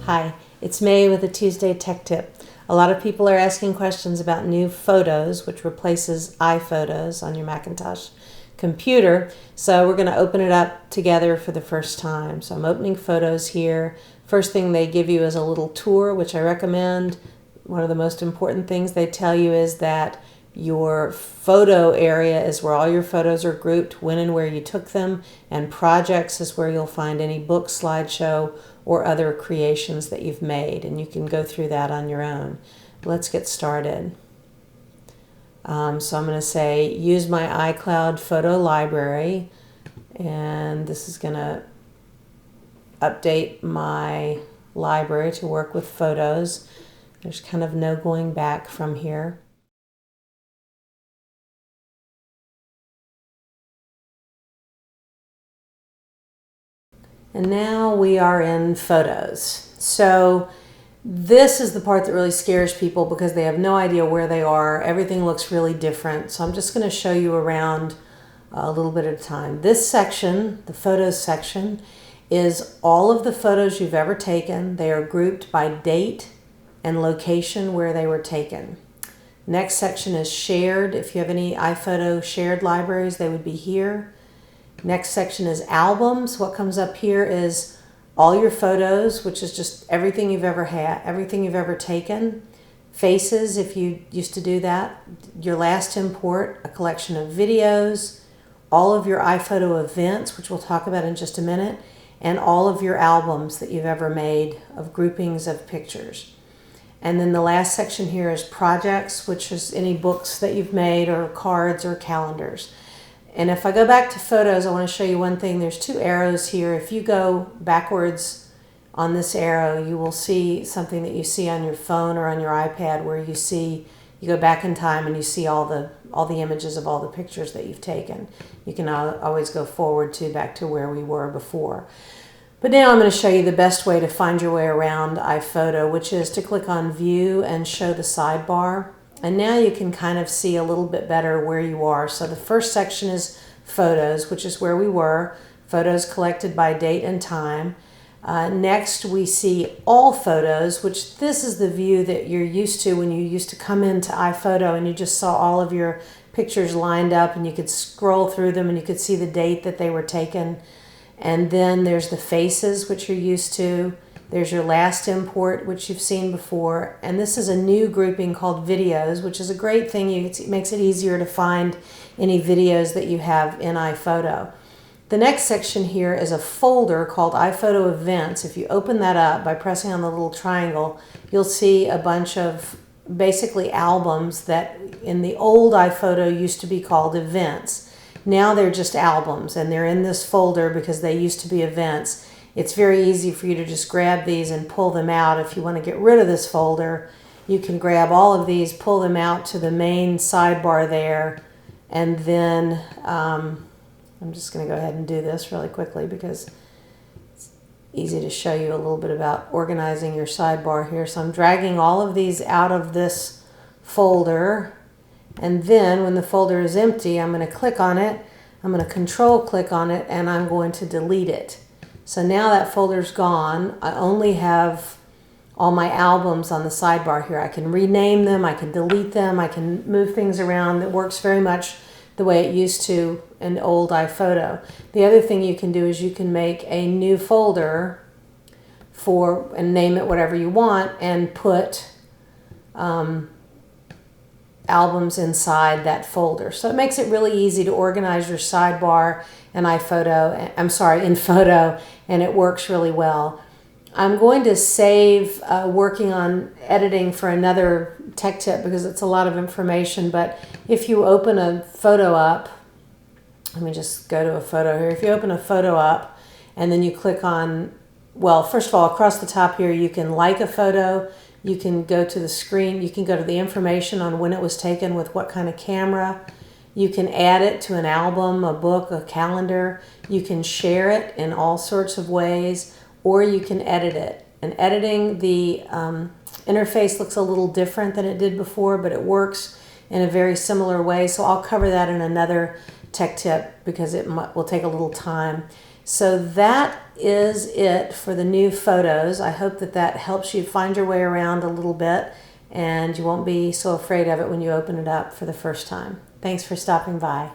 Hi, it's May with a Tuesday Tech Tip. A lot of people are asking questions about new Photos, which replaces iPhotos on your Macintosh computer. So we're going to open it up together for the first time. So I'm opening Photos here. First thing they give you is a little tour, which I recommend. One of the most important things they tell you is that your photo area is where all your photos are grouped, when and where you took them, and projects is where you'll find any book, slideshow, or other creations that you've made, and you can go through that on your own. Let's get started. So I'm going to say use my iCloud photo library, and this is going to update my library to work with photos. There's kind of no going back from here. And now we are in Photos. So this is the part that really scares people because they have no idea where they are. Everything looks really different. So I'm just going to show you around a little bit at a time. This section, the Photos section, is all of the photos you've ever taken. They are grouped by date and location where they were taken. Next section is Shared. If you have any iPhoto shared libraries, they would be here. Next section is Albums. What comes up here is all your photos, which is just everything you've ever had, everything you've ever taken. Faces, if you used to do that. Your last import, a collection of videos, all of your iPhoto events, which we'll talk about in just a minute, and all of your albums that you've ever made of groupings of pictures. And then the last section here is Projects, which is any books that you've made or cards or calendars. And if I go back to Photos, I want to show you one thing. There's two arrows here. If you go backwards on this arrow, you will see something that you see on your phone or on your iPad where you go back in time and you see all the images of all the pictures that you've taken. You can always go forward back to where we were before. But now I'm going to show you the best way to find your way around iPhoto, which is to click on View and show the sidebar. And now you can kind of see a little bit better where you are. So the first section is Photos, which is where we were. Photos collected by date and time. Next we see All Photos, which this is the view that you're used to when you used to come into iPhoto and you just saw all of your pictures lined up and you could scroll through them and you could see the date that they were taken. And then there's the Faces, which you're used to. There's your last import, which you've seen before. And this is a new grouping called Videos, which is a great thing. It makes it easier to find any videos that you have in iPhoto. The next section here is a folder called Iphoto Events. If you open that up by pressing on the little triangle, you'll see a bunch of basically albums that in the old iPhoto used to be called Events. Now they're just albums, and they're in this folder because they used to be events. It's very easy for you to just grab these and pull them out. If you want to get rid of this folder, you can grab all of these, pull them out to the main sidebar there, and then I'm just going to go ahead and do this really quickly because it's easy to show you a little bit about organizing your sidebar here. So I'm dragging all of these out of this folder, and then when the folder is empty, I'm going to click on it, I'm going to control click on it, and I'm going to delete it. So now that folder's gone. I only have all my albums on the sidebar here. I can rename them, I can delete them, I can move things around. It works very much the way it used to in old iPhoto. The other thing you can do is you can make a new folder and name it whatever you want and put albums inside that folder. So it makes it really easy to organize your sidebar in in Photo, and it works really well. I'm going to save working on editing for another tech tip because it's a lot of information, but if you open a photo up, let me just go to a photo here. If you open a photo up and then you click on, well, first of all, across the top here, you can like a photo, you can go to the screen, you can go to the information on when it was taken with what kind of camera. You can add it to an album, a book, a calendar. You can share it in all sorts of ways, or you can edit it. And editing, the interface looks a little different than it did before, but it works in a very similar way. So I'll cover that in another tech tip because it will take a little time. So that is it for the new photos. I hope that that helps you find your way around a little bit and you won't be so afraid of it when you open it up for the first time. Thanks for stopping by.